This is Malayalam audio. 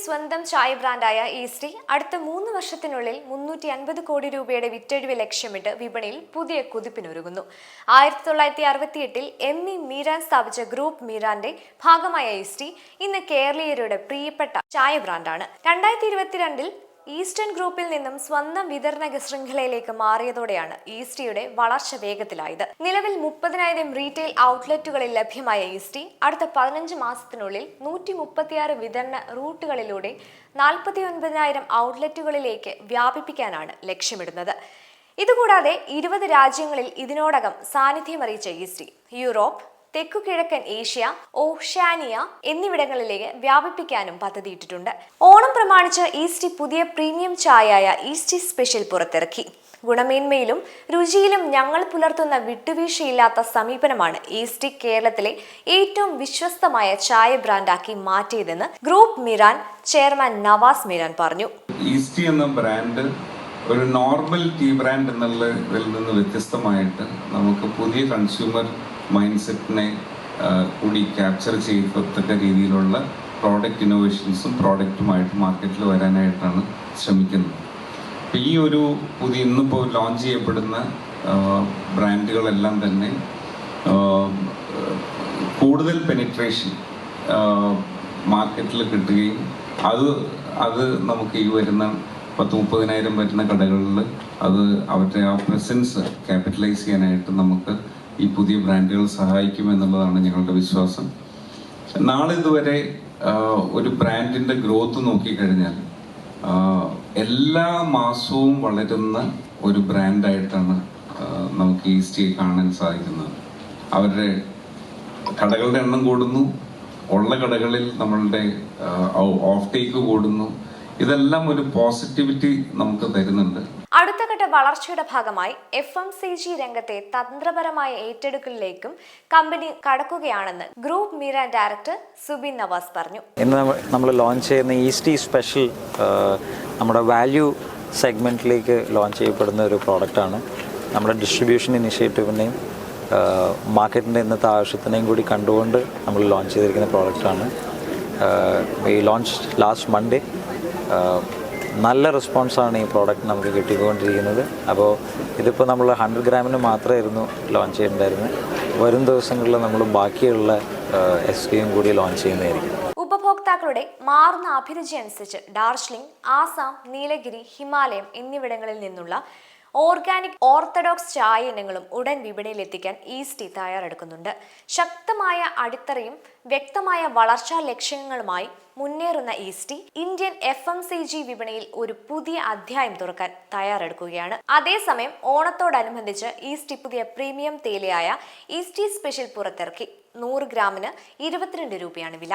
സ്വന്തം ചായ ബ്രാൻഡായ ഈസ്റ്റി അടുത്ത 3 വർഷത്തിനുള്ളിൽ 350 കോടി രൂപയുടെ വിറ്റഴിവ് ലക്ഷ്യമിട്ട് വിപണിയിൽ പുതിയ കുതിപ്പിനൊരുങ്ങുന്നു. 1968 മീരാൻ സ്ഥാപിച്ച ഗ്രൂപ്പ് മീരാന്റെ ഭാഗമായ ഈസ്റ്റി ഇന്ന് കേരളീയരുടെ പ്രിയപ്പെട്ട ചായ ബ്രാൻഡാണ്. 2022 ഈസ്റ്റേൺ ഗ്രൂപ്പിൽ നിന്നും സ്വന്തം വിതരണ ശൃംഖലയിലേക്ക് മാറിയതോടെയാണ് ഈസ്റ്റിയുടെ വളർച്ച വേഗത്തിലായത്. നിലവിൽ 30,000 റീറ്റെയിൽ ഔട്ട്ലെറ്റുകളിൽ ലഭ്യമായ ഈസ്റ്റി അടുത്ത 15 മാസത്തിനുള്ളിൽ 136 വിതരണ റൂട്ടുകളിലൂടെ 49,000 ഔട്ട്ലെറ്റുകളിലേക്ക് വ്യാപിപ്പിക്കാനാണ് ലക്ഷ്യമിടുന്നത്. ഇതുകൂടാതെ 20 രാജ്യങ്ങളിൽ ഇതിനോടകം സാന്നിധ്യമറിയിച്ച ഈസ്റ്റി യൂറോപ്പ്, തെക്കുകിഴക്കൻ ഏഷ്യ, ഓഷ്യാനിയ എന്നിവിടങ്ങളിലേക്ക് വ്യാപിപ്പിക്കാനും പദ്ധതിയിട്ടിട്ടുണ്ട്. ഓണം പ്രമാണിച്ച് ഈസ്റ്റി പുതിയ പ്രീമിയം ചായയായ ഈസ്റ്റി സ്പെഷ്യൽ പുറത്തിറക്കി. ഗുണമേന്മയിലും രുചിയിലും ഞങ്ങൾ പുലർത്തുന്ന വിട്ടുവീഴ്ചയില്ലാത്ത സമീപനമാണ് ഈസ്റ്റി കേരളത്തിലെ ഏറ്റവും വിശ്വസ്തമായ ചായ ബ്രാൻഡാക്കി മാറ്റിയതെന്ന് ഗ്രൂപ്പ് മീരാൻ ചെയർമാൻ നവാസ് മീരാൻ പറഞ്ഞു. ഈസ്റ്റി എന്ന ബ്രാൻഡ് ഒരു നോർമൽ ടീ ബ്രാൻഡ് എന്നുള്ളതിൽ നിന്ന് വ്യത്യസ്തമായിട്ട് നമുക്ക് പുതിയ കൺസ്യൂമർ മൈൻഡ് സെറ്റിനെ കൂടി ക്യാപ്ചർ ചെയ്യത്തക്ക രീതിയിലുള്ള പ്രോഡക്റ്റ് ഇന്നോവേഷൻസും പ്രോഡക്റ്റുമായിട്ട് മാർക്കറ്റിൽ വരാനായിട്ടാണ് ശ്രമിക്കുന്നത്. അപ്പോൾ ഈ ഒരു പുതിയ ഇന്നിപ്പോൾ ലോഞ്ച് ചെയ്യപ്പെടുന്ന ബ്രാൻഡുകളെല്ലാം തന്നെ കൂടുതൽ പെനിട്രേഷൻ മാർക്കറ്റിൽ കിട്ടുകയും അത് നമുക്ക് ഈ വരുന്ന 10-30,000 വരുന്ന കടകളിൽ അത് അവരുടെ ആ പ്രസൻസ് ക്യാപിറ്റലൈസ് ചെയ്യാനായിട്ട് നമുക്ക് ഈ പുതിയ ബ്രാൻഡുകൾ സഹായിക്കുമെന്നുള്ളതാണ് ഞങ്ങളുടെ വിശ്വാസം. നാളെ ഇതുവരെ ഒരു ബ്രാൻഡിൻ്റെ ഗ്രോത്ത് നോക്കിക്കഴിഞ്ഞാൽ എല്ലാ മാസവും വളരുന്ന ഒരു ബ്രാൻഡായിട്ടാണ് നമുക്ക് ഈസ്റ്റിയെ കാണാൻ സാധിക്കുന്നത്. അവരുടെ കടകളുടെ എണ്ണം കൂടുന്നു, ഉള്ള കടകളിൽ നമ്മളുടെ ഓഫ് ടേക്ക് കൂടുന്നു. ഇതെല്ലാം ഒരു പോസിറ്റിവിറ്റി നമുക്ക് തരുന്നുണ്ട്. അടുത്ത ഘട്ട വളർച്ചയുടെ ഭാഗമായി FMCG രംഗത്തെ തന്ത്രപരമായ ഏറ്റെടുക്കലിലേക്കും കമ്പനി കടക്കുകയാണെന്ന് ഗ്രൂപ്പ് മീരാൻ ഡയറക്ടർ സുബിൻ നവാസ് പറഞ്ഞു. ഇന്ന് നമ്മൾ ലോഞ്ച് ചെയ്യുന്ന ഈസ്റ്റി സ്പെഷ്യൽ നമ്മുടെ വാല്യൂ സെഗ്മെന്റിലേക്ക് ലോഞ്ച് ചെയ്യപ്പെടുന്ന ഒരു പ്രോഡക്റ്റാണ്. നമ്മുടെ ഡിസ്ട്രിബ്യൂഷൻ ഇനിഷ്യേറ്റീവിനെയും മാർക്കറ്റിൻ്റെ ഇന്നത്തെ ആവശ്യത്തിനെയും കൂടി കണ്ടുകൊണ്ട് നമ്മൾ ലോഞ്ച് ചെയ്തിരിക്കുന്ന പ്രോഡക്റ്റാണ്. ഈ ലോഞ്ച് ലാസ്റ്റ് മൺഡേ. നല്ല റെസ്പോൺസാണ് ഈ പ്രോഡക്റ്റ് നമുക്ക് കിട്ടിക്കൊണ്ടിരിക്കുന്നത്. അപ്പോൾ ഇതിപ്പോൾ നമ്മൾ 100 ഗ്രാമിന് മാത്രമായിരുന്നു ലോഞ്ച് ചെയ്തിട്ടുണ്ടായിരുന്നത്. വരും ദിവസങ്ങളിൽ നമ്മൾ ബാക്കിയുള്ള SKUയും കൂടി ലോഞ്ച് ചെയ്യുന്നതായിരിക്കും. ഉപഭോക്താക്കളുടെ മാറുന്ന അഭിരുചി അനുസരിച്ച് ഡാർജിലിംഗ്, ആസാം, നീലഗിരി, ഹിമാലയം എന്നിവിടങ്ങളിൽ നിന്നുള്ള ഓർഗാനിക് ഓർത്തഡോക്സ് ചായ ഇനങ്ങളും ഉടൻ വിപണിയിലെത്തിക്കാൻ ഈസ്റ്റി തയ്യാറെടുക്കുന്നുണ്ട്. ശക്തമായ അടിത്തറയും വ്യക്തമായ വളർച്ചാ ലക്ഷ്യങ്ങളുമായി മുന്നേറുന്ന ഈസ്റ്റി ഇന്ത്യൻ FMCG വിപണിയിൽ ഒരു പുതിയ അധ്യായം തുറക്കാൻ തയ്യാറെടുക്കുകയാണ്. അതേസമയം ഓണത്തോടനുബന്ധിച്ച് ഈസ്റ്റി പുതിയ പ്രീമിയം തേയിലയായ ഈസ്റ്റി സ്പെഷ്യൽ പുറത്തിറക്കി. 100 ഗ്രാമിന് 22 രൂപയാണ് വില.